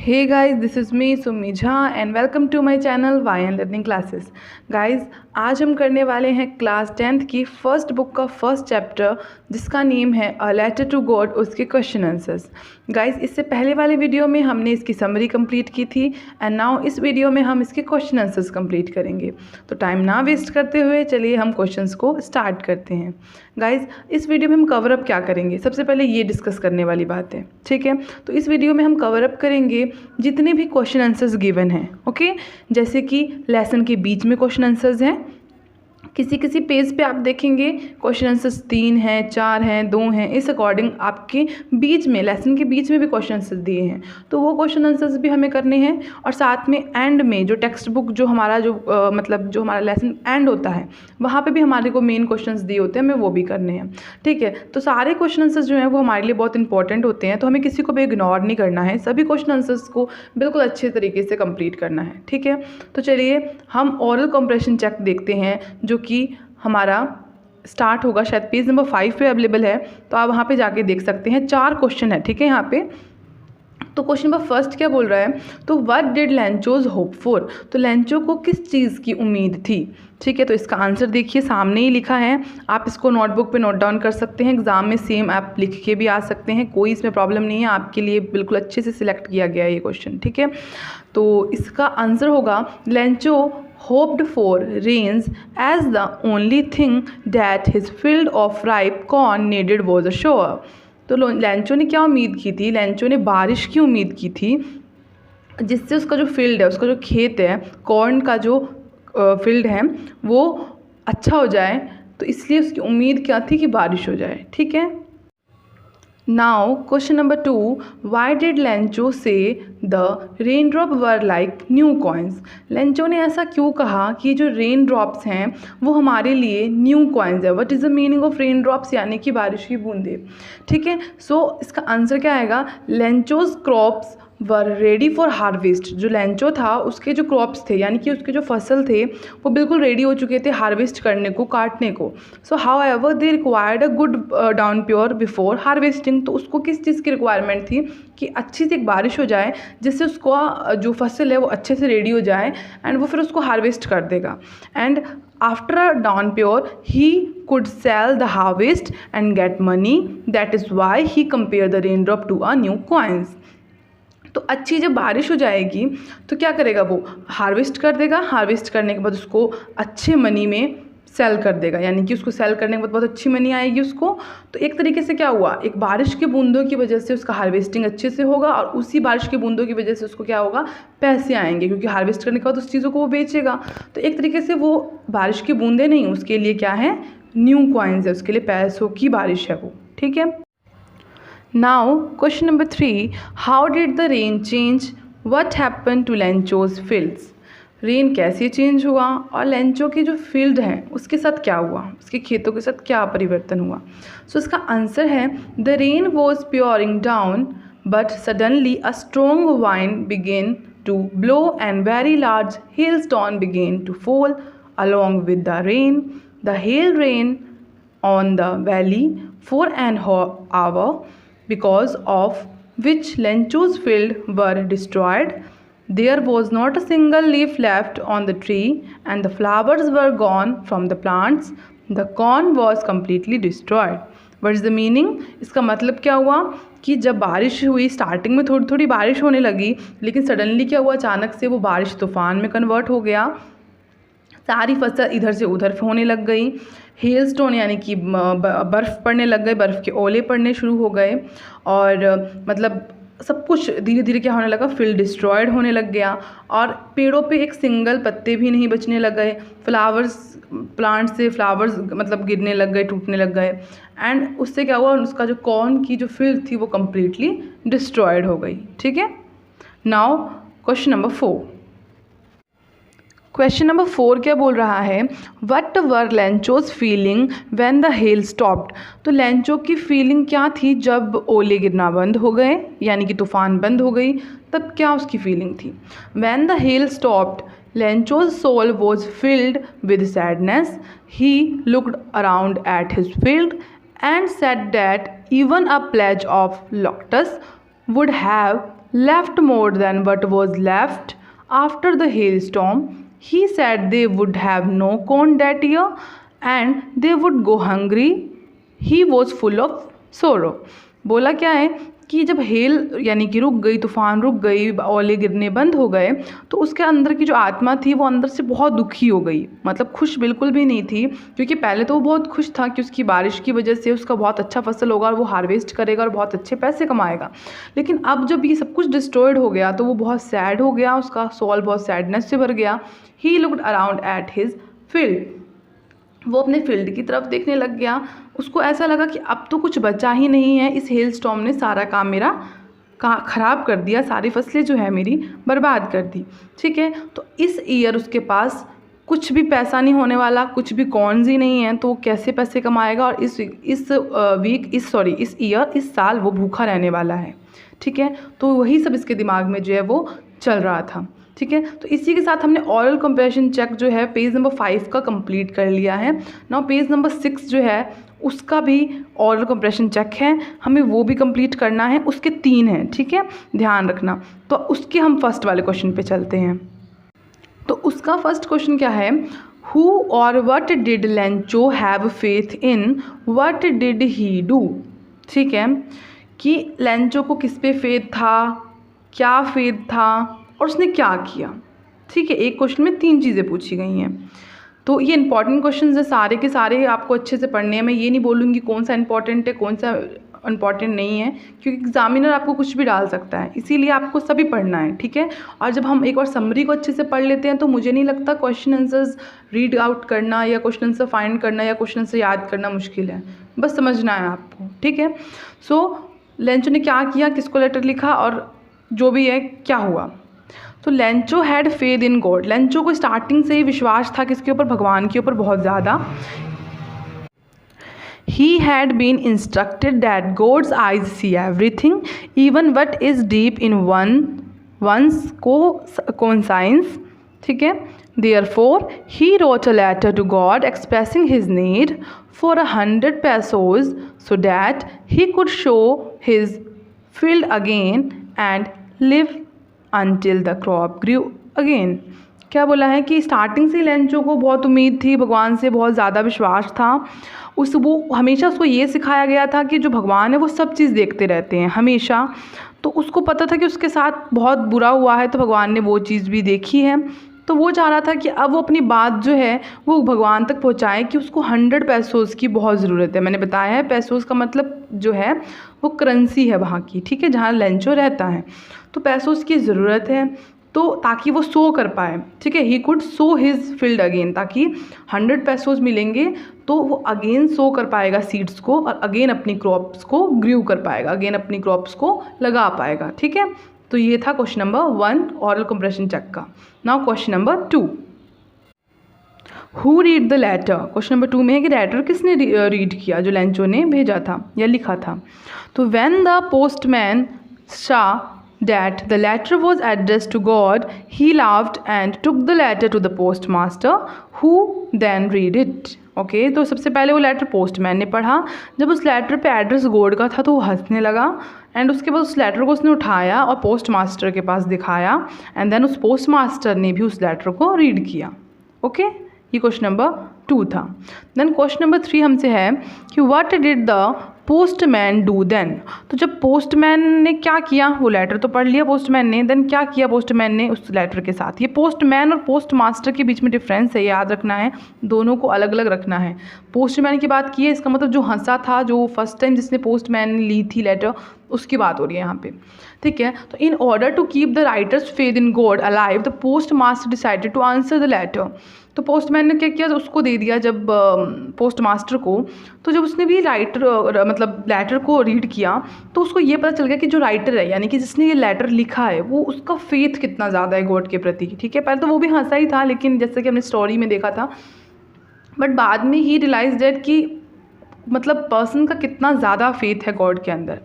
Hey guys, this is me Summi Jha and welcome to my channel YN Learning Classes. Guys, आज हम करने वाले हैं class 10th की फर्स्ट बुक का फर्स्ट चैप्टर जिसका नेम है अ लेटर टू गॉड, उसके क्वेश्चन आंसर्स. गाइस, इससे पहले वाले वीडियो में हमने इसकी समरी कंप्लीट की थी एंड नाउ इस वीडियो में हम इसके क्वेश्चन आंसर्स कंप्लीट करेंगे. तो टाइम ना वेस्ट करते हुए चलिए हम क्वेश्चंस को स्टार्ट करते हैं. गाइस, इस वीडियो में हम कवर अप क्या करेंगे, सबसे पहले ये डिस्कस करने वाली बात है. ठीक है, तो इस वीडियो में हम कवर अप करेंगे जितने भी क्वेश्चन आंसर्स गिवन हैं. ओके, जैसे कि लेसन के बीच में क्वेश्चन आंसर्स हैं, किसी किसी पेज पे आप देखेंगे क्वेश्चन आंसर्स 3 हैं, 4 हैं, 2 हैं, इस अकॉर्डिंग आपके बीच में लेसन के बीच में भी क्वेश्चन आंसर्स दिए हैं. तो वो क्वेश्चन आंसर्स भी हमें करने हैं और साथ में एंड में जो टेक्स्ट बुक जो हमारा जो हमारा लेसन एंड होता है वहाँ पे भी हमारे को मेन क्वेश्चंस दिए होते हैं, हमें वो भी करने हैं. ठीक है, तो सारे क्वेश्चन आंसर्स जो हैं वो हमारे लिए बहुत इंपॉर्टेंट होते हैं, तो हमें किसी को भी इग्नोर नहीं करना है, सभी क्वेश्चन आंसर्स को बिल्कुल अच्छे तरीके से कंप्लीट करना है. ठीक है, तो चलिए हम ओरल कंप्रेशन चेक देखते हैं जो कि हमारा स्टार्ट होगा, शायद पेज नंबर 5 पे अवेलेबल है, तो आप वहाँ पे जाके देख सकते हैं. 4 क्वेश्चन है. ठीक है, यहाँ पे तो क्वेश्चन नंबर फर्स्ट क्या बोल रहा है, तो what did Lencho's hope for, तो लेंचो को किस चीज़ की उम्मीद थी. ठीक है, तो इसका आंसर देखिए सामने ही लिखा है, आप इसको नोटबुक पे नोट डाउन कर सकते हैं, एग्जाम में सेम आप लिख के भी आ सकते हैं, कोई इसमें प्रॉब्लम नहीं है, आपके लिए बिल्कुल अच्छे से सिलेक्ट किया गया है ये क्वेश्चन. ठीक है, तो इसका आंसर होगा Lencho hoped for rains as the only thing that his field of ripe corn needed was a shower. तो लेंचो ने क्या उम्मीद की थी, लेंचो ने बारिश की उम्मीद की थी जिससे उसका जो फील्ड है, उसका जो खेत है, कॉर्न का जो फील्ड है वो अच्छा हो जाए, तो इसलिए उसकी उम्मीद क्या थी कि बारिश हो जाए. ठीक है, now question number 2, why did Lencho see the rain drop were like new coins. Lencho ने ऐसा क्यों कहा कि जो रेन ड्रॉप्स हैं वो हमारे लिए न्यू कॉइन्स है. What is the meaning of rain drops, यानी कि बारिश की बूंदे. ठीक है, सो इसका आंसर क्या आएगा, Lencho's crops were ready for harvest. जो लेंचो था उसके जो क्रॉप्स थे यानी कि उसके जो फसल थे वो बिल्कुल रेडी हो चुके थे हार्वेस्ट करने को, काटने को. So how ever they required a good down pure before harvesting. तो उसको किस चीज़ की रिक्वायरमेंट थी कि अच्छी सी एक बारिश हो जाए जिससे उसको जो फसल है वो अच्छे से रेडी हो जाए एंड वो फिर उसको हार्वेस्ट कर देगा. And after a down pure he could sell the harvest and get money. That is why he compared the raindrop to a new coins. तो अच्छी जब बारिश हो जाएगी तो क्या करेगा, वो हार्वेस्ट कर देगा, हार्वेस्ट करने के बाद उसको अच्छे मनी में सेल कर देगा, यानी कि उसको सेल करने के बाद बहुत अच्छी मनी आएगी उसको. तो एक तरीके से क्या हुआ, एक बारिश के बूंदों की वजह से उसका हार्वेस्टिंग अच्छे से होगा और उसी बारिश के बूंदों की वजह से उसको क्या होगा, पैसे आएंगे, क्योंकि हार्वेस्ट करने के बाद उस चीज़ों को वो बेचेगा. तो एक तरीके से वो बारिश की बूंदें नहीं, उसके लिए क्या है, न्यू कॉइन्स है, उसके लिए पैसों की बारिश है वो. ठीक है, now question number 3, how did the rain change, what happen to Lencho's fields. Rain कैसे चेंज हुआ और लेंचो की जो फील्ड है उसके साथ क्या हुआ, उसके खेतों के साथ क्या परिवर्तन हुआ. सो इसका आंसर है, the rain was pouring down but suddenly a strong wind began to blow and very large hailstone began to fall along with the rain. The hail rain on the valley for an hour, because of which Lencho's field were destroyed. There was not a single leaf left on the tree and the flowers were gone from the plants. The corn was completely destroyed. What is the meaning? इसका मतलब क्या हुआ कि जब बारिश हुई, starting में थोड़ी थोड़ी बारिश होने लगी, लेकिन सडनली क्या हुआ, अचानक से वो बारिश तूफान में कन्वर्ट हो गया, सारी फसल इधर से उधर होने लग गई. हेल स्टोन यानी कि बर्फ़ पड़ने लग गए, बर्फ़ के ओले पड़ने शुरू हो गए और मतलब सब कुछ धीरे धीरे क्या होने लगा, फील्ड डिस्ट्रॉयड होने लग गया और पेड़ों पे एक सिंगल पत्ते भी नहीं बचने लग गए. फ्लावर्स, प्लांट से फ्लावर्स मतलब गिरने लग गए, टूटने लग गए एंड उससे क्या हुआ, उसका जो कॉर्न की जो फील्ड थी वो कम्प्लीटली डिस्ट्रॉयड हो गई. ठीक है, now question number 4. Question number 4 क्या बोल रहा है, what were Lencho's feeling when the hail stopped. तो लेंचो की फीलिंग क्या थी जब ओले गिरना बंद हो गए, यानी कि तूफान बंद हो गई, तब क्या उसकी फीलिंग थी. When the hail stopped Lencho's soul was filled with sadness. He looked around at his field and said that even a plague of locusts would have left more than what was left after the hailstorm. He said they would have no corn that year and they would go hungry. He was full of sorrow. बोला क्या है कि जब hello यानी कि रुक गई, तूफ़ान रुक गई, ओले गिरने बंद हो गए, तो उसके अंदर की जो आत्मा थी वो अंदर से बहुत दुखी हो गई, मतलब खुश बिल्कुल भी नहीं थी। क्योंकि पहले तो वो बहुत खुश था कि उसकी बारिश की वजह से उसका बहुत अच्छा फसल होगा और वो हार्वेस्ट करेगा और बहुत अच्छे पैसे कमाएगा। लेकिन अब जब ये सब कुछ डिस्ट्रॉयड हो गया तो वो बहुत सैड हो गया, उसका सोल बहुत सैडनेस से भर गया। ही looked around at his field, वो अपने फील्ड की तरफ देखने लग गया। उसको ऐसा लगा कि अब तो कुछ बचा ही नहीं है, इस हेल स्टॉर्म ने सारा काम मेरा ख़राब कर दिया, सारी फसलें जो है मेरी बर्बाद कर दी। ठीक है, तो इस ईयर उसके पास कुछ भी पैसा नहीं होने वाला, कुछ भी कॉर्न्स ही नहीं है, तो कैसे पैसे कमाएगा। और इस ईयर, इस साल वो भूखा रहने वाला है। ठीक है, तो वही सब इसके दिमाग में जो है वो चल रहा था। ठीक है, तो इसी के साथ हमने ऑरल कंप्रेशन चेक जो है पेज नंबर 5 का कंप्लीट कर लिया है। नाउ पेज नंबर 6 जो है उसका भी ऑरल कंप्रेशन चेक है, हमें वो भी कंप्लीट करना है। उसके 3 हैं, ठीक है, ध्यान रखना। तो उसके हम फर्स्ट वाले क्वेश्चन पे चलते हैं। तो उसका फर्स्ट क्वेश्चन क्या है, हु और what did Lencho have faith in, what did he do. ठीक है, कि लेंचो को किस पे फेथ था, क्या फेथ था और उसने क्या किया। ठीक है, एक क्वेश्चन में 3 चीज़ें पूछी गई हैं। तो ये इंपॉर्टेंट क्वेश्चन है, सारे के सारे आपको अच्छे से पढ़ने हैं। मैं ये नहीं बोलूँगी कौन सा इंपॉर्टेंट है कौन सा इंपॉर्टेंट नहीं है, क्योंकि एग्जामिनर आपको कुछ भी डाल सकता है, इसीलिए आपको सभी पढ़ना है। ठीक है, और जब हम एक बार समरी को अच्छे से पढ़ लेते हैं तो मुझे नहीं लगता क्वेश्चन आंसर्स रीड आउट करना या क्वेश्चन आंसर फाइंड करना या क्वेश्चन आंसर याद करना मुश्किल है, बस समझना है आपको। ठीक है, सो लेंचो ने क्या किया, किसको लेटर लिखा और जो भी है क्या हुआ। तो Lencho had faith in God, Lencho को स्टार्टिंग से ही विश्वास था किसके ऊपर, भगवान के ऊपर बहुत ज़्यादा। He had been instructed that God's eyes see everything, even what is deep in one's conscience. ठीक है, therefore he wrote a letter to God expressing his need for 100 pesos so that he could show his field again and live until the crop grew again. क्या बोला है कि starting से Lencho को बहुत उम्मीद थी, भगवान से बहुत ज़्यादा विश्वास था। वो हमेशा उसको ये सिखाया गया था कि जो भगवान है वो सब चीज़ देखते रहते हैं हमेशा। तो उसको पता था कि उसके साथ बहुत बुरा हुआ है, तो भगवान ने वो चीज़ भी देखी है। तो वो चाह रहा था कि अब वो अपनी बात जो है वो भगवान तक पहुंचाए कि उसको 100 पैसोज़ की बहुत ज़रूरत है। मैंने बताया है पैसोज़ का मतलब जो है वो करेंसी है वहाँ की, ठीक है, जहाँ लेंचो रहता है। तो पैसोज़ की ज़रूरत है, तो ताकि वो सो कर पाए। ठीक है, he could so his field again, ताकि 100 पैसोज़ मिलेंगे तो वो अगेन सो कर पाएगा सीड्स को और अगेन अपनी क्रॉप्स को ग्रू कर पाएगा, अगेन अपनी क्रॉप्स को लगा पाएगा। ठीक है, तो ये था question number 1 oral comprehension check का। Now question number 2, who read the letter. Question number 2 में है कि लेटर किसने रीड किया, जो लेंचो ने भेजा था या लिखा था। तो when the postman saw that the letter was addressed to God, he laughed and took the letter to the postmaster, who then read it. Okay, तो सबसे पहले वो लेटर पोस्टमैन ने पढ़ा। जब उस लेटर पे एड्रेस गॉड का था तो वो हंसने लगा, एंड उसके बाद उस लेटर को उसने उठाया और पोस्ट मास्टर के पास दिखाया, एंड देन उस पोस्ट मास्टर ने भी उस लेटर को रीड किया। ओके, ये क्वेश्चन नंबर 2 था। देन क्वेश्चन नंबर 3 हमसे है कि what did the postman do then. तो जब पोस्टमैन ने क्या किया, वो लेटर तो पढ़ लिया पोस्टमैन ने, देन क्या किया पोस्टमैन ने उस लेटर के साथ। ये पोस्टमैन और पोस्ट मास्टर के बीच में डिफरेंस है, याद रखना है, दोनों को अलग अलग रखना है। पोस्टमैन की बात की है, इसका मतलब जो हंसा था, जो फर्स्ट टाइम जिसने पोस्टमैन ने ली थी लेटर, उसकी बात हो रही है यहाँ पे। ठीक है, तो in order to keep the writer's faith in God alive, the post master decided to answer the letter. तो पोस्टमैन ने क्या किया, उसको दे दिया जब पोस्ट मास्टर को। तो जब उसने भी राइटर मतलब लेटर को रीड किया तो उसको ये पता चल गया कि जो राइटर है, यानी कि जिसने ये लेटर लिखा है, वो उसका फेथ कितना ज़्यादा है गॉड के प्रति। ठीक है, पहले तो वो भी हंसा ही था, लेकिन जैसे कि हमने स्टोरी में देखा था, बट बाद में ही रियलाइज दैट कि मतलब पर्सन का कितना ज़्यादा फेथ है गॉड के अंदर।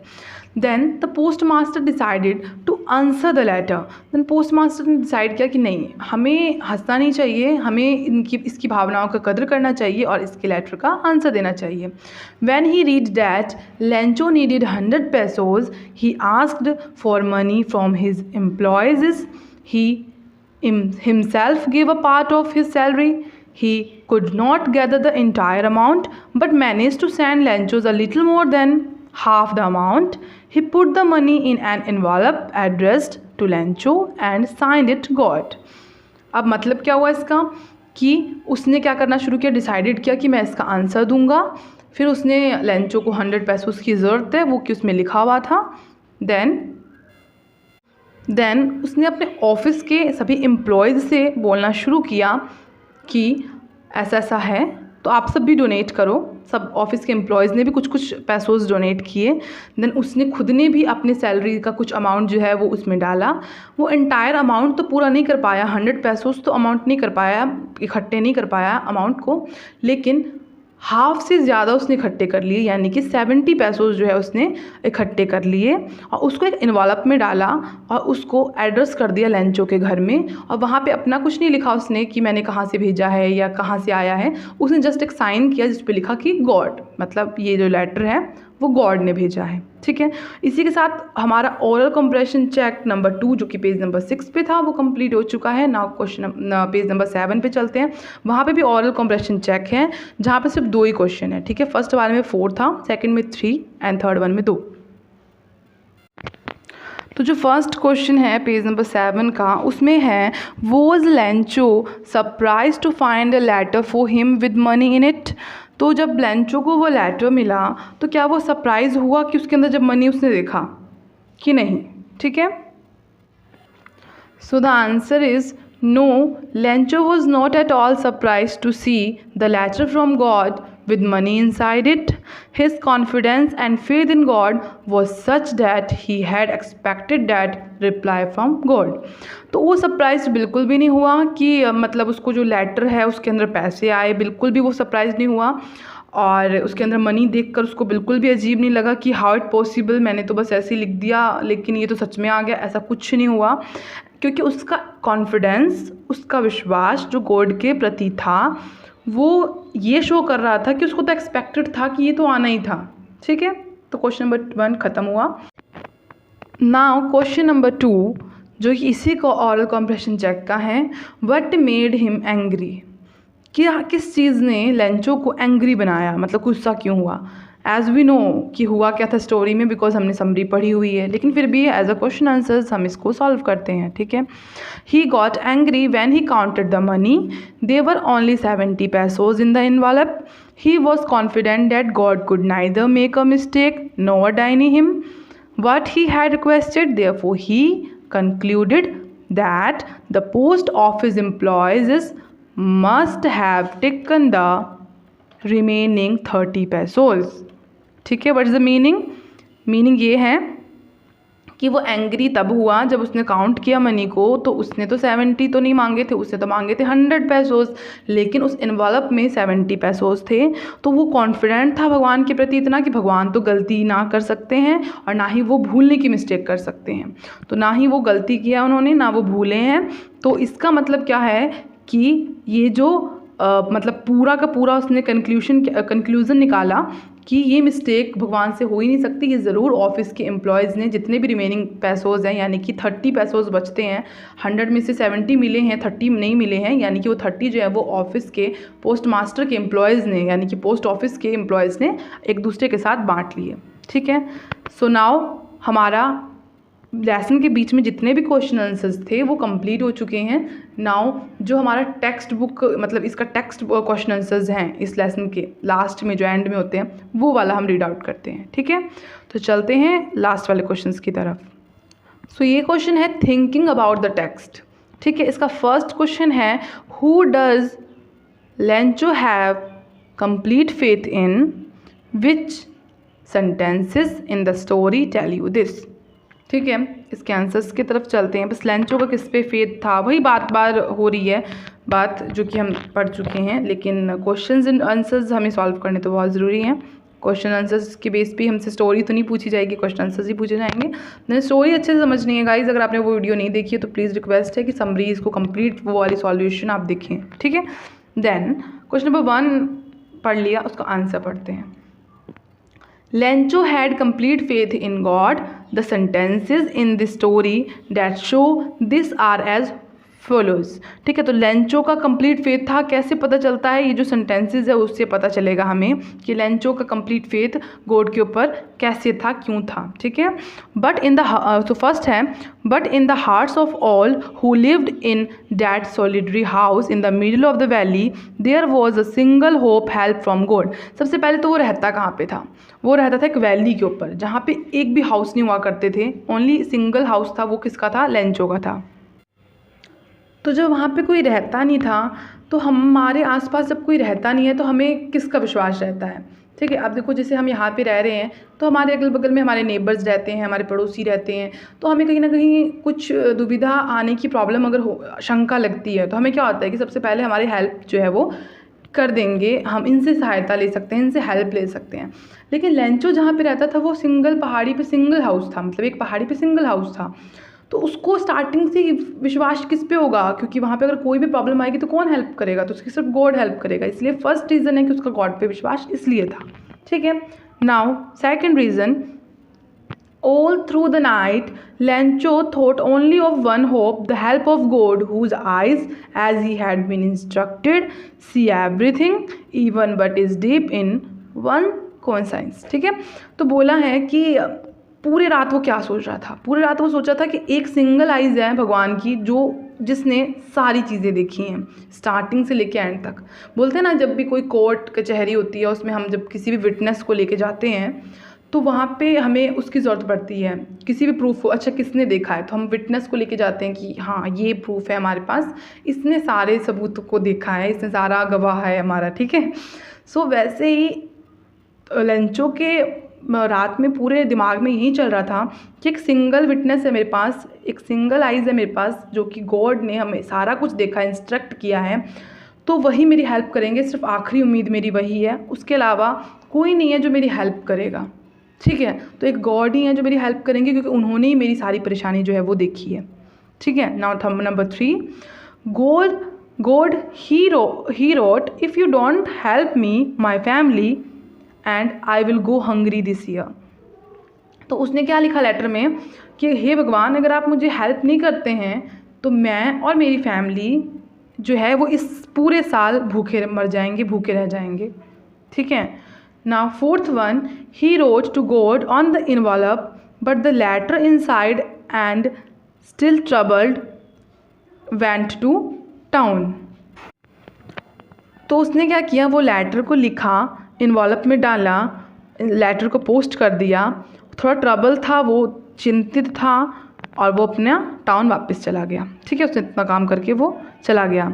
Then the post master decided to answer the letter. Then post master ने डिसाइड किया कि नहीं, हमें हंसना नहीं चाहिए, हमें इसकी भावनाओं का कदर करना चाहिए और इसके लेटर का आंसर देना चाहिए। When he read that Lencho needed 100 pesos, he asked for money from his employees. He himself gave a part of his salary. He could not gather the entire amount, but managed to send Lenchos a little more than half the amount. He put the money in an envelope addressed to Lencho and signed it God. अब मतलब क्या हुआ इसका कि उसने क्या करना शुरू किया, डिसाइडेड किया कि मैं इसका आंसर दूंगा। फिर उसने लेंचो को 100 pesos की ज़रूरत है, वो कि उसमें लिखा हुआ था। देन उसने अपने ऑफिस के सभी एम्प्लॉयज़ से बोलना शुरू किया कि ऐसा ऐसा है, तो आप सब भी डोनेट करो। सब ऑफिस के एम्प्लॉयज़ ने भी कुछ कुछ पैसोज़ डोनेट किए। देन उसने खुद ने भी अपने सैलरी का कुछ अमाउंट जो है वो उसमें डाला। वो एंटायर अमाउंट तो पूरा नहीं कर पाया, 100 pesos तो अमाउंट नहीं कर पाया, इकट्ठे नहीं कर पाया अमाउंट को, लेकिन हाफ से ज़्यादा उसने इकट्ठे कर लिए, यानी कि 70 pesos जो है उसने इकट्ठे कर लिए और उसको एक इन्वॉल्व में डाला और उसको एड्रेस कर दिया लेंचो के घर में। और वहाँ पे अपना कुछ नहीं लिखा उसने कि मैंने कहाँ से भेजा है या कहाँ से आया है, उसने जस्ट एक साइन किया जिस पे लिखा कि गॉड, मतलब ये जो लेटर है वो गॉड ने भेजा है। ठीक है, इसी के साथ हमारा ओरल कंप्रेशन चेक नंबर 2 जो कि पेज नंबर 6 पे था वो कंप्लीट हो चुका है। नाउ क्वेश्चन पेज नंबर 7 पे चलते हैं। वहाँ पे भी ओरल कंप्रेशन चेक है जहाँ पे सिर्फ 2 ही क्वेश्चन है। ठीक है, फर्स्ट वाले में 4 था, सेकंड में 3 एंड थर्ड वन में 2। तो जो फर्स्ट क्वेश्चन है पेज नंबर 7 का, उसमें है was Lencho surprise to find a letter for him with money in it. तो जब लेंचो को वो लेटर मिला तो क्या वो सरप्राइज़ हुआ कि उसके अंदर जब मनी उसने देखा कि नहीं। ठीक है, so the answer is no, Lencho was not at all surprise to see the letter from God with money inside it. His confidence and faith in God was such that he had expected that reply from God. तो वो surprise बिल्कुल भी नहीं हुआ कि मतलब उसको जो लेटर है उसके अंदर पैसे आए, बिल्कुल भी वो सरप्राइज नहीं हुआ। और उसके अंदर मनी देखकर उसको बिल्कुल भी अजीब नहीं लगा कि हाउ इट पॉसिबल, मैंने तो बस ऐसे ही लिख दिया लेकिन ये तो सच में आ गया, ऐसा कुछ नहीं हुआ। क्योंकि उसका कॉन्फिडेंस, उसका विश्वास जो गॉड के प्रति था वो ये शो कर रहा था कि उसको तो एक्सपेक्टेड था कि ये तो आना ही था। ठीक है, तो क्वेश्चन नंबर 1 ख़त्म हुआ। नाउ क्वेश्चन नंबर 2 जो कि इसी को ऑरल कॉम्प्रेशन चेक का है, व्हाट मेड हिम एंग्री, कि किस चीज़ ने लेंचो को एंग्री बनाया, मतलब गुस्सा क्यों हुआ। एज वी नो कि हुआ क्या था स्टोरी में, बिकॉज हमने समरी पढ़ी हुई है, लेकिन फिर भी एज अ क्वेश्चन आंसर्स हम इसको सॉल्व करते हैं। ठीक है, he got angry when he counted the money, they were only 70 pesos in the involve. He was confident that God could neither make a mistake nor deny him what he had requested. Therefore he concluded that the post office employees must have taken the remaining 30 pesos. ठीक है, what is the meaning ये है कि वो angry तब हुआ जब उसने काउंट किया मनी को, तो उसने तो 70 तो नहीं मांगे थे, उसने तो मांगे थे 100 pesos, लेकिन उस इन्वॉल्व में 70 pesos थे। तो वो कॉन्फिडेंट था भगवान के प्रति इतना कि भगवान तो गलती ना कर सकते हैं और ना ही वो भूलने की मिस्टेक कर सकते हैं। तो ना ही वो गलती किया उन्होंने, ना वो भूले हैं। तो इसका मतलब क्या है कि ये जो मतलब पूरा का पूरा उसने कंक्लूज़न निकाला कि ये मिस्टेक भगवान से हो ही नहीं सकती, ये ज़रूर ऑफिस के एम्प्लॉयज़ ने जितने भी रिमेनिंग पैसोज़ हैं, यानी कि 30 pesos बचते हैं, 100 में से 70 मिले हैं, 30 नहीं मिले हैं, यानी कि वो 30 जो है वो ऑफिस के पोस्ट मास्टर के एम्प्लॉयज़ ने, यानी कि पोस्ट ऑफिस के एम्प्लॉयज़ ने एक दूसरे के साथ बांट लिए। ठीक है, सो नाउ हमारा लेसन के बीच में जितने भी क्वेश्चन आंसर्स थे वो कंप्लीट हो चुके हैं। नाउ जो हमारा टेक्स्ट बुक, मतलब इसका टेक्स्ट क्वेश्चन आंसर्स हैं इस लेसन के लास्ट में जो एंड में होते हैं, वो वाला हम रीड आउट करते हैं। ठीक है, तो चलते हैं लास्ट वाले क्वेश्चंस की तरफ। सो ये क्वेश्चन है थिंकिंग अबाउट द टेक्स्ट। ठीक है, इसका फर्स्ट क्वेश्चन है who does Lencho have complete faith in, which sentences in the story tell you this. ठीक है, इसके आंसर्स की तरफ चलते हैं। बस लेंचो का किस पे फेथ था वही बार हो रही है, बात जो कि हम पढ़ चुके हैं, लेकिन क्वेश्चंस एंड आंसर्स हमें सॉल्व करने तो बहुत ज़रूरी हैं। क्वेश्चन आंसर्स के बेस पे हमसे स्टोरी तो नहीं पूछी जाएगी, क्वेश्चन आंसर्स ही पूछे जाएंगे। मैंने स्टोरी अच्छे से समझनी है गाइज। अगर आपने वो वीडियो नहीं देखी है तो प्लीज़ रिक्वेस्ट है कि समरी इसको कंप्लीट वो वाली सॉल्यूशन आप देखें, ठीक है। देन क्वेश्चन नंबर 1 पढ़ लिया, उसका आंसर पढ़ते हैं। Lencho had complete faith in God. The sentences in this story that show this are as follows। ठीक है, तो लेंचो का कंप्लीट फेथ था। कैसे पता चलता है? ये जो सेंटेंसेस है उससे पता चलेगा हमें कि लेंचो का कंप्लीट फेथ गॉड के ऊपर कैसे था, क्यों था। ठीक है, बट इन द तो फर्स्ट है, but in the hearts of all who lived in that solitary house in the middle of the valley there was a single hope, help from God. सबसे पहले तो वो रहता कहाँ पे था? वो रहता था एक वैली के ऊपर जहाँ पे एक भी हाउस नहीं हुआ करते थे, ओनली सिंगल हाउस था। वो किसका था? लेंचो का था। तो जब वहाँ पे कोई रहता नहीं था तो हमारे आसपास जब कोई रहता नहीं है तो हमें किसका विश्वास रहता है? ठीक है, अब देखो जैसे हम यहाँ पे रह रहे हैं तो हमारे अगल बगल में हमारे नेबर्स रहते हैं, हमारे पड़ोसी रहते हैं, तो हमें कहीं ना कहीं कुछ दुविधा आने की प्रॉब्लम अगर हो, शंका लगती है, तो हमें क्या होता है कि सबसे पहले हमारी हेल्प जो है वो कर देंगे, हम इनसे सहायता ले सकते हैं, इनसे हेल्प ले सकते हैं। लेकिन लेंचो जहाँ पे रहता था वो सिंगल पहाड़ी पे सिंगल हाउस था, मतलब एक पहाड़ी पे सिंगल हाउस था। तो उसको स्टार्टिंग से विश्वास किस पे होगा? क्योंकि वहाँ पे अगर कोई भी प्रॉब्लम आएगी तो कौन हेल्प करेगा? तो उसकी सिर्फ गॉड हेल्प करेगा। इसलिए फर्स्ट रीज़न है कि उसका गॉड पे विश्वास इसलिए था। ठीक है, now second reason, all through the night Lencho thought only of one hope, the help of God, whose eyes, as he had been instructed, see everything even but is deep in one conscience। ठीक है, तो बोला है कि पूरे रात वो क्या सोच रहा था? पूरे रात वो सोचा था कि एक सिंगल आइज़ है भगवान की जो जिसने सारी चीज़ें देखी हैं स्टार्टिंग से लेके एंड तक। बोलते हैं ना, जब भी कोई कोर्ट कचहरी होती है उसमें हम जब किसी भी विटनेस को लेके जाते हैं तो वहाँ पे हमें उसकी ज़रूरत पड़ती है, किसी भी प्रूफ हो। अच्छा, किसने देखा है? तो हम विटनेस को लेके जाते हैं कि हाँ ये प्रूफ है हमारे पास, इसने सारे सबूत को देखा है, इसने सारा गवाह है हमारा। ठीक है, सो वैसे ही लेंचो के रात में पूरे दिमाग में यही चल रहा था कि एक सिंगल विटनेस है मेरे पास, एक सिंगल आइज़ है मेरे पास, जो कि गॉड ने हमें सारा कुछ देखा, इंस्ट्रक्ट किया है, तो वही मेरी हेल्प करेंगे। सिर्फ आखिरी उम्मीद मेरी वही है, उसके अलावा कोई नहीं है जो मेरी हेल्प करेगा। ठीक है, तो एक गॉड ही है जो मेरी हेल्प करेंगे क्योंकि उन्होंने ही मेरी सारी परेशानी जो है वो देखी है। ठीक है, now thumb number 3, God he wrote, if you don't help me my family and I will go hungry this year. तो उसने क्या लिखा लेटर में कि हे भगवान, अगर आप मुझे हेल्प नहीं करते हैं तो मैं और मेरी फैमिली जो है वो इस पूरे साल भूखे मर जाएंगे, भूखे रह जाएंगे। ठीक है, now fourth one, he wrote to God on the envelope but the letter inside and still troubled went to town. तो उसने क्या किया, वो लेटर को लिखा, इन्वॉल्व में डाला, लेटर को पोस्ट कर दिया। थोड़ा ट्रबल था, वो चिंतित था और वो अपना टाउन वापस चला गया। ठीक है, उसने इतना काम करके वो चला गया।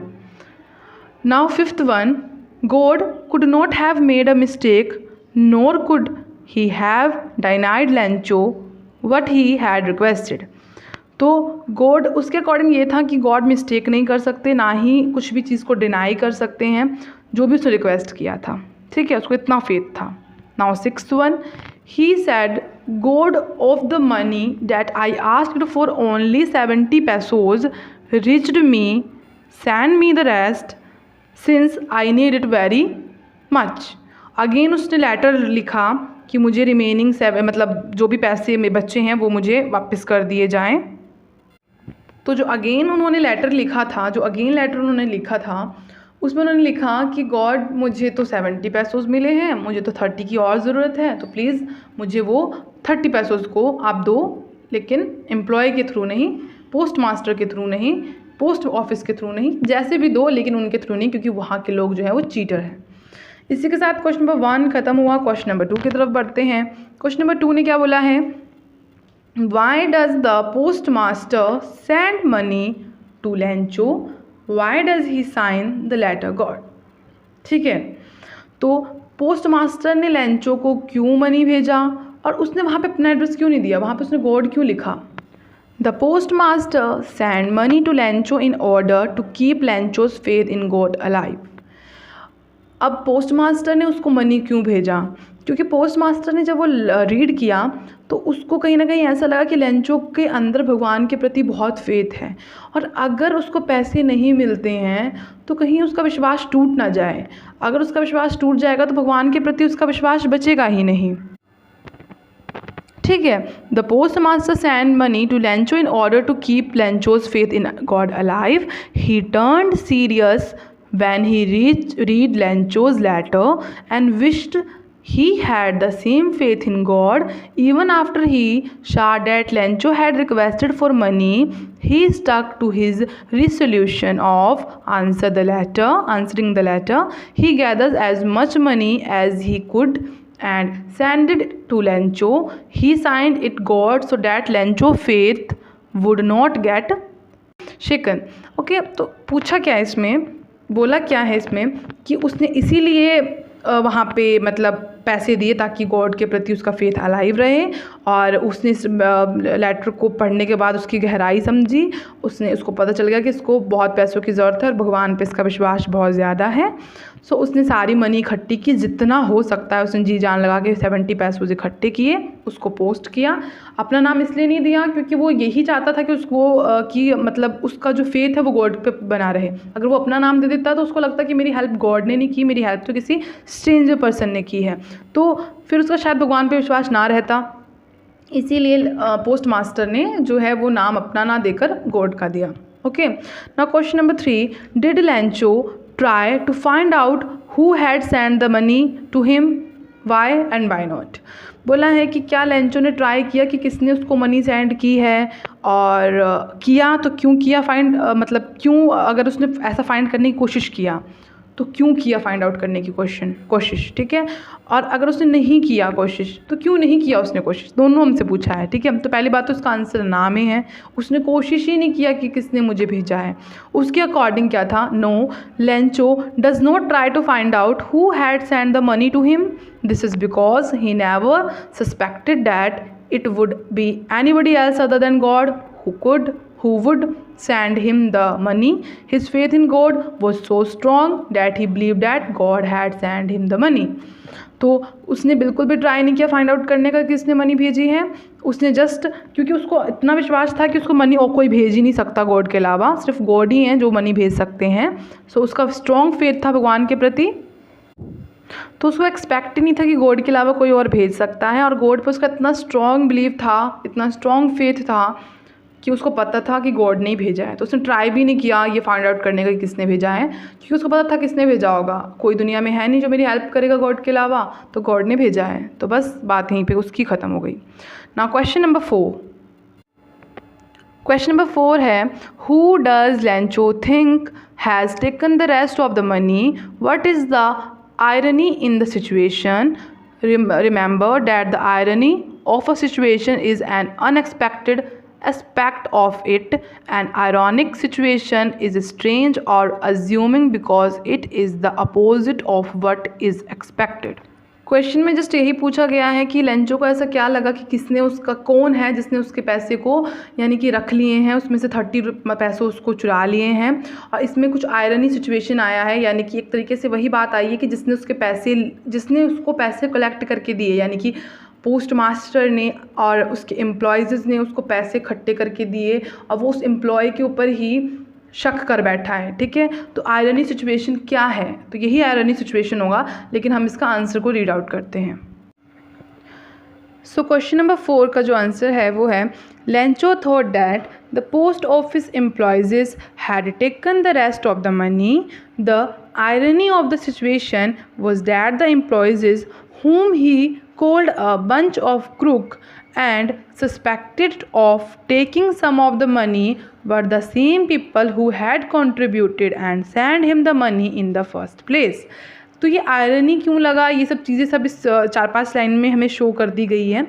Now fifth one, God could not have made a mistake NOR could he have denied Lencho what he had requested. तो गॉड, उसके अकॉर्डिंग ये था कि गॉड मिस्टेक नहीं कर सकते, ना ही कुछ भी चीज़ को डिनाई कर सकते हैं जो भी उसने रिक्वेस्ट किया था। ठीक है, उसको इतना फेथ था। Now sixth one, he said God of the money that I asked for only 70 pesos reached me, send me the rest since I need it very much. Again उसने लेटर लिखा कि मुझे रिमेनिंग 7 मतलब जो भी पैसे मेरे बच्चे हैं वो मुझे वापस कर दिए जाएं। तो जो अगेन उन्होंने लेटर लिखा था, उन्होंने लिखा था उसमें उन्होंने लिखा कि गॉड, मुझे तो 70 pesos मिले हैं, मुझे तो 30 की और ज़रूरत है, तो प्लीज़ मुझे वो 30 pesos को आप दो, लेकिन एम्प्लॉय के थ्रू नहीं, पोस्ट मास्टर के थ्रू नहीं, पोस्ट ऑफिस के थ्रू नहीं, जैसे भी दो, लेकिन उनके थ्रू नहीं, क्योंकि वहाँ के लोग जो है वो चीटर हैं। इसी के साथ क्वेश्चन नंबर 1 ख़त्म हुआ। क्वेश्चन नंबर 2 की तरफ बढ़ते हैं। क्वेश्चन नंबर 2 ने क्या बोला है, why does the post master send money to Lencho, why does he sign the letter God. ठीक है, तो पोस्ट मास्टर ने लेंचो को क्यों मनी भेजा और उसने वहाँ पे अपना एड्रेस क्यों नहीं दिया, वहाँ पे उसने गॉड क्यों लिखा। The post master send money to Lencho in order to keep Lencho's faith in God alive. अब पोस्ट मास्टर ने उसको मनी क्यों भेजा, क्योंकि पोस्ट मास्टर ने जब वो रीड किया तो उसको कहीं ना कहीं ऐसा लगा कि लेंचो के अंदर भगवान के प्रति बहुत फेथ है, और अगर उसको पैसे नहीं मिलते हैं तो कहीं उसका विश्वास टूट ना जाए। अगर उसका विश्वास टूट जाएगा तो भगवान के प्रति उसका विश्वास बचेगा ही नहीं। ठीक है। The post master send money to Lencho in order to keep Lencho's faith in God alive. He turned serious when he read Lencho's letter and wished he had the same faith in God. Even after he saw that Lencho had requested for money, he stuck to his resolution of answering the letter. He gathered as much money as he could and sent it to Lencho. He signed it God so that Lencho's faith would not get shaken. Okay, तो पूछा क्या है इसमें, बोला क्या है इसमें कि उसने इसीलिए वहाँ पे मतलब पैसे दिए ताकि गॉड के प्रति उसका फेथ अलाइव रहे, और उसने इस लेटर को पढ़ने के बाद उसकी गहराई समझी, उसको पता चल गया कि इसको बहुत पैसों की ज़रूरत है और भगवान पे इसका विश्वास बहुत ज़्यादा है। सो उसने सारी मनी इकट्ठी की, जितना हो सकता है उसने जी जान लगा के 70 पैसे इकट्ठे किए, उसको पोस्ट किया। अपना नाम इसलिए नहीं दिया क्योंकि वो यही चाहता था कि उसको कि मतलब उसका जो फेथ है वो गॉड पे बना रहे। अगर वो अपना नाम दे देता तो उसको लगता कि मेरी हेल्प गॉड ने नहीं की, मेरी हेल्प तो किसी स्ट्रेंजर पर्सन ने की है, तो फिर उसका शायद भगवान पे विश्वास ना रहता। इसीलिए पोस्ट मास्टर ने जो है वो नाम अपना ना देकर गॉड का दिया। Okay, now question number 3, did Lencho try to find out who had send the money to him, why and why not. बोला है कि क्या लेंचो ने ट्राई किया कि किसने उसको मनी सेंड की है, और किया तो क्यों किया, मतलब क्यों, अगर उसने ऐसा फाइंड करने की कोशिश किया तो क्यों किया फाइंड आउट करने की कोशिश। ठीक है, और अगर उसने नहीं किया कोशिश तो क्यों नहीं किया उसने कोशिश, दोनों हमसे पूछा है। ठीक है, तो पहली बात तो उसका आंसर ना में है, उसने कोशिश ही नहीं किया कि किसने मुझे भेजा है। उसके अकॉर्डिंग क्या था, no, Lencho does not try to find out who had send the money to him. This is because he never suspected that it would be anybody else other than God who would send him the money. His faith in God was so strong that he believed that God had sent him the money. तो उसने बिल्कुल भी try नहीं किया find out करने का कि किसने मनी भेजी है। उसने जस्ट क्योंकि उसको इतना विश्वास था कि उसको मनी और कोई भेज ही नहीं सकता गॉड के अलावा, सिर्फ गॉड ही हैं जो मनी भेज सकते हैं। सो उसका स्ट्रॉन्ग फेथ था भगवान के प्रति, तो उसको एक्सपेक्ट ही नहीं था कि गॉड के अलावा कोई और भेज सकता है, और गॉड पे उसका इतना स्ट्रॉन्ग बिलीव था, इतना स्ट्रॉन्ग फेथ था कि उसको पता था कि गॉड ने ही भेजा है। तो उसने ट्राई भी नहीं किया ये फाइंड आउट करने का कि किसने भेजा है, क्योंकि उसको पता था किसने भेजा होगा, कोई दुनिया में है नहीं जो मेरी हेल्प करेगा गॉड के अलावा, तो गॉड ने भेजा है। तो बस बात यहीं पे उसकी ख़त्म हो गई। Now question number 4। Question number 4 है, who does Lencho think has taken the rest of the money, what is the irony in the situation? Remember that the irony of a situation is an unexpected aspect of it. An ironic situation is strange or assuming because it is the opposite of what is expected. Question में just यही पूछा गया है कि Lencho को ऐसा क्या लगा कि किसने उसका, कौन है जिसने उसके पैसे को यानी कि रख लिए हैं, उसमें से 30 पैसे उसको चुरा लिए हैं। और इसमें कुछ आयरनी सिचुएशन आया है, यानी कि एक तरीके से वही बात आई है कि जिसने उसको पैसे कलेक्ट करके दिए, यानी कि पोस्ट मास्टर ने और उसके एम्प्लॉयज़ ने उसको पैसे इकट्ठे करके दिए, और वो उस एम्प्लॉय के ऊपर ही शक कर बैठा है। ठीक है, तो आयरनी सिचुएशन क्या है, तो यही आयरनी सिचुएशन होगा, लेकिन हम इसका आंसर को रीड आउट करते हैं। सो क्वेश्चन नंबर 4 का जो आंसर है वो है, Lencho thought that the post office employees had taken the rest of the money. The irony of the situation was that the employees whom he called a bunch of crook and suspected of taking some of the money were the same people who had contributed and sent him the money in the first place. तो ये irony क्यों लगा, ये सब चीज़ें सब इस 4-5 line में हमें शो कर दी गई है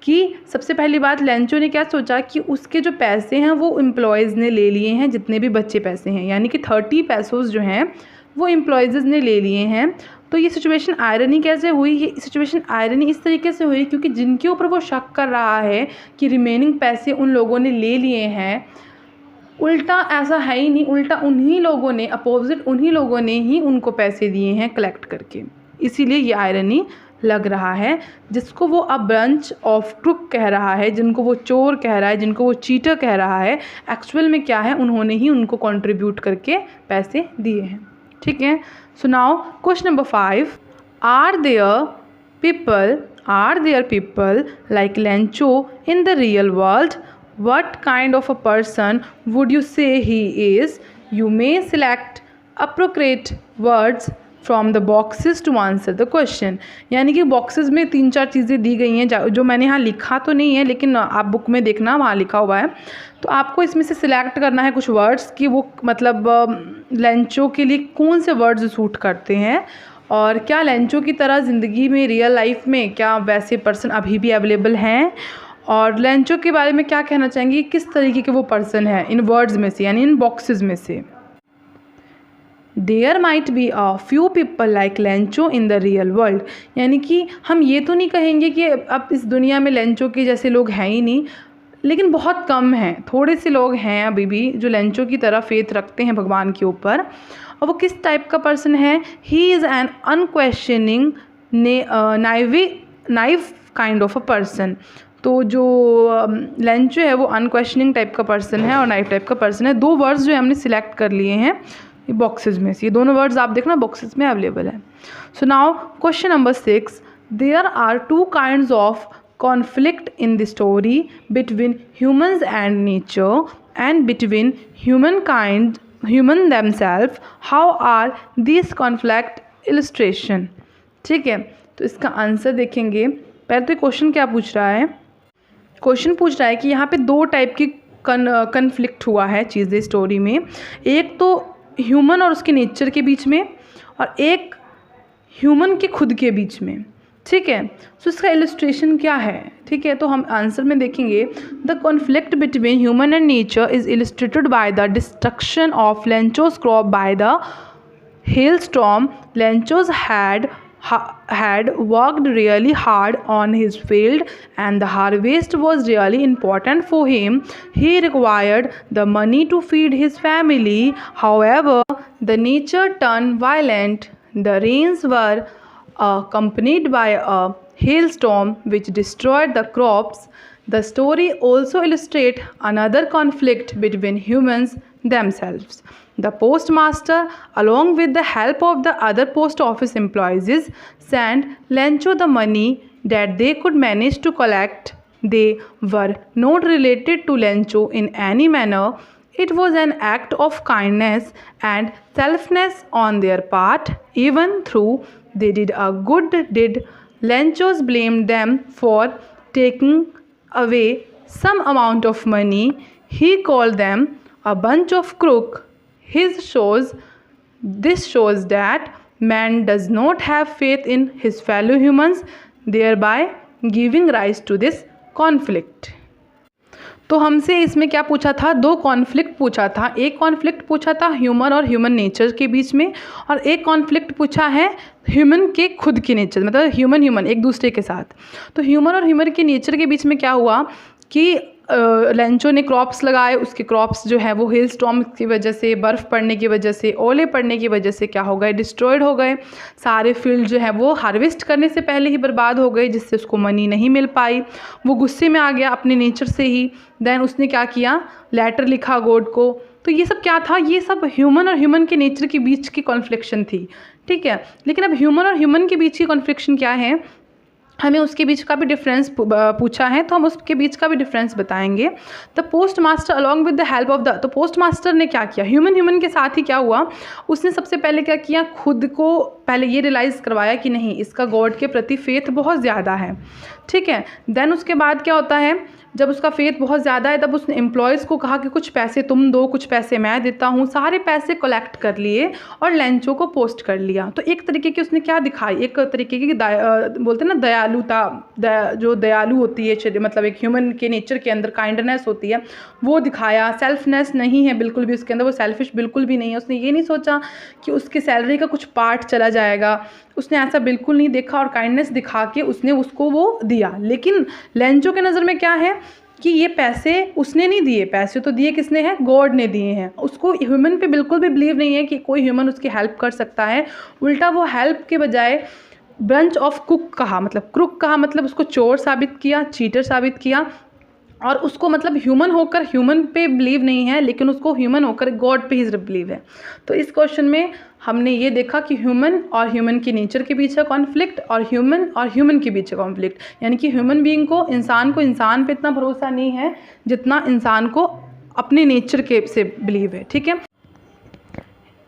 कि सबसे पहली बात लेंचो ने क्या सोचा कि उसके जो पैसे हैं वो एम्प्लॉयज़ ने ले लिए हैं, जितने भी बच्चे पैसे हैं, यानी कि 30 पैसों जो हैं वो एम्प्लॉयज़ ने ले लिए हैं। तो ये सिचुएशन आयरनी कैसे हुई, ये सिचुएशन आयरनी इस तरीके से हुई क्योंकि जिनके ऊपर वो शक कर रहा है कि रिमेनिंग पैसे उन लोगों ने ले लिए हैं, उल्टा ऐसा है ही नहीं, उल्टा उन्हीं लोगों ने, अपोजिट उन्हीं लोगों ने ही उनको पैसे दिए हैं कलेक्ट करके। इसीलिए ये आयरनी लग रहा है। जिसको वो अ बंच ऑफ क्रुक कह रहा है, जिनको वो चोर कह रहा है, जिनको वो चीटर कह रहा है, एक्चुअल में क्या है, उन्होंने ही उनको कंट्रीब्यूट करके पैसे दिए हैं। ठीक है। So now question number 5, are there people like Lencho in the real world? What kind of a person would you say he is? You may select appropriate words from the boxes to answer the question। यानी कि boxes में 3-4 चीज़ें दी गई हैं जो मैंने यहाँ लिखा तो नहीं है, लेकिन आप बुक में देखना वहाँ लिखा हुआ है। तो आपको इसमें से सिलेक्ट करना है कुछ वर्ड्स कि वो मतलब लेंचो के लिए कौन से वर्ड्स सूट करते हैं, और क्या लेंचो की तरह ज़िंदगी में रियल लाइफ में क्या वैसे पर्सन अभी भी अवेलेबल हैं, और लेंचो के बारे में क्या कहना चाहेंगे, किस तरीके के वो पर्सन है इन वर्ड्स में से, यानी इन बॉक्सेस में से। There might be a few people like Lencho in the real world, यानी कि हम ये तो नहीं कहेंगे कि अब इस दुनिया में लेंचो के जैसे लोग हैं ही नहीं, लेकिन बहुत कम हैं, थोड़े से लोग हैं अभी भी जो लेंचो की तरह फेथ रखते हैं भगवान के ऊपर। और वो किस टाइप का पर्सन है? He is an unquestioning naive kind of a person. तो जो लेंचो है वो अनक्वेश्चनिंग टाइप का पर्सन है और नाइव टाइप का पर्सन है। 2 वर्ड्स जो हमने सिलेक्ट कर लिए हैं ये बॉक्सेस में से, ये दोनों वर्ड्स आप देखना बॉक्सेस में अवेलेबल है। So now question number 6, there are 2 kinds of conflict in the story between humans and nature and between human themselves। How are this conflict illustration? ठीक है, तो इसका आंसर देखेंगे। पहले तो क्वेश्चन क्या पूछ रहा है? क्वेश्चन पूछ रहा है कि यहाँ पे 2 टाइप की कन्फ्लिक्ट हुआ है चीज़ें स्टोरी में। एक तो ह्यूमन और उसके नेचर के बीच में, और एक ह्यूमन के खुद के बीच में। ठीक है, तो इसका इलस्ट्रेशन क्या है? ठीक है, तो हम आंसर में देखेंगे, the conflict between human and nature is illustrated by the destruction of Lencho's crop by the hailstorm। Lenchos had worked really hard on his field and the harvest was really important for him. He required the money to feed his family. However, the nature turned violent. The rains were accompanied by a hailstorm which destroyed the crops. The story also illustrates another conflict between humans themselves. The postmaster, along with the help of the other post office employees, sent Lencho the money that they could manage to collect. They were not related to Lencho in any manner. It was an act of kindness and selflessness on their part. Even though they did a good deed, Lenchos blamed them for taking away some amount of money. He called them a bunch of crooks. This shows that man does not have faith in his fellow humans, thereby giving rise to this conflict। तो हमसे इसमें क्या पूछा था? 2 conflict पूछा था। एक conflict पूछा था ह्यूमन और ह्यूमन नेचर के बीच में, और एक कॉन्फ्लिक्ट पूछा है ह्यूमन के खुद के नेचर, मतलब ह्यूमन एक दूसरे के साथ। तो ह्यूमन और ह्यूमन के नेचर के बीच में क्या हुआ कि लेंचो ने क्रॉप्स लगाए, उसके क्रॉप्स जो है वो हेल स्टॉर्म की वजह से, बर्फ़ पड़ने की वजह से, ओले पड़ने की वजह से क्या हो गए? डिस्ट्रॉयड हो गए। सारे फील्ड जो है वो हार्वेस्ट करने से पहले ही बर्बाद हो गए, जिससे उसको मनी नहीं मिल पाई। वो गुस्से में आ गया अपने नेचर से ही। देन उसने क्या किया? लेटर लिखा गॉड को। तो ये सब क्या था? ये सब ह्यूमन और ह्यूमन के नेचर के बीच की कॉन्फ्लिक्शन थी। ठीक है, लेकिन अब ह्यूमन और ह्यूमन के बीच की कॉन्फ्लिक्शन क्या है? हमें उसके बीच का भी डिफरेंस पूछा है, तो हम उसके बीच का भी डिफरेंस बताएंगे। The post master along with the help of the, तो पोस्ट मास्टर ने क्या किया? ह्यूमन के साथ ही क्या हुआ? उसने सबसे पहले क्या किया? खुद को पहले ये रियलाइज़ करवाया कि नहीं, इसका गॉड के प्रति फेथ बहुत ज़्यादा है। ठीक है, देन उसके बाद क्या होता है? जब उसका फेथ बहुत ज़्यादा है तब उसने एम्प्लॉयज़ को कहा कि कुछ पैसे तुम दो, कुछ पैसे मैं देता हूँ। सारे पैसे कलेक्ट कर लिए और लेंचो को पोस्ट कर लिया। तो एक तरीके की उसने क्या दिखाई? एक तरीके की बोलते हैं ना दयालुता, जो दयालु होती है, मतलब एक ह्यूमन के नेचर के अंदर काइंडनेस होती है, वो दिखाया। सेल्फनेस नहीं है बिल्कुल भी उसके अंदर, वो सेल्फिश बिल्कुल भी नहीं है। उसने ये नहीं सोचा कि उसकी सैलरी का कुछ पार्ट चला जाएगा, उसने ऐसा बिल्कुल नहीं देखा और काइंडनेस दिखा के उसने उसको वो दिया। लेकिन लेंचो के नज़र में क्या है कि ये पैसे उसने नहीं दिए, पैसे तो दिए किसने हैं, गॉड ने दिए हैं। उसको ह्यूमन पे बिल्कुल भी बिलीव नहीं है कि कोई ह्यूमन उसकी हेल्प कर सकता है। उल्टा वो हेल्प के बजाय ब्रंच ऑफ कुक कहा, मतलब क्रुक कहा, मतलब उसको चोर साबित किया, चीटर साबित किया। और उसको मतलब ह्यूमन होकर ह्यूमन पे बिलीव नहीं है, लेकिन उसको ह्यूमन होकर गॉड पे ही सिर्फ बिलीव है। तो इस क्वेश्चन में हमने ये देखा कि ह्यूमन और ह्यूमन की नेचर के बीच है कॉन्फ्लिक्ट, और ह्यूमन के बीच है कॉन्फ्लिक्ट। यानी कि ह्यूमन बीइंग को इंसान पे इतना भरोसा नहीं है जितना इंसान को अपने नेचर के से बिलीव है। ठीक है।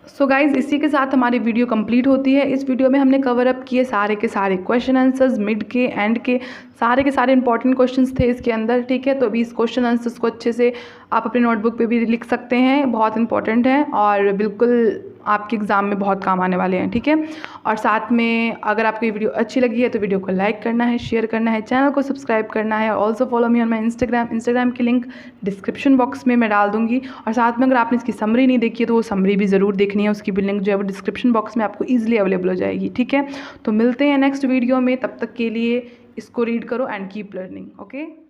सो गाइज़, इसी के साथ हमारी वीडियो कंप्लीट होती है। इस वीडियो में हमने कवर अप किए सारे के सारे क्वेश्चन आंसर्स, मिड के एंड के सारे इंपॉर्टेंट क्वेश्चंस थे इसके अंदर। ठीक है, तो अभी इस क्वेश्चन आंसर्स को अच्छे से आप अपने नोटबुक पे भी लिख सकते हैं, बहुत इंपॉर्टेंट है और बिल्कुल आपके एग्ज़ाम में बहुत काम आने वाले हैं। ठीक है, और साथ में अगर आपको ये वीडियो अच्छी लगी है तो वीडियो को लाइक करना है, शेयर करना है, चैनल को सब्सक्राइब करना है। Also follow me on my Instagram की लिंक डिस्क्रिप्शन बॉक्स में मैं डाल दूँगी। और साथ में अगर आपने इसकी समरी नहीं देखी है तो वो समरी भी ज़रूर देखनी है, उसकी भी लिंक जो है वो डिस्क्रिप्शन बॉक्स में आपको ईजिली अवेलेबल हो जाएगी। ठीक है, तो मिलते हैं नेक्स्ट वीडियो में, तब तक के लिए इसको रीड करो एंड कीप लर्निंग। ओके।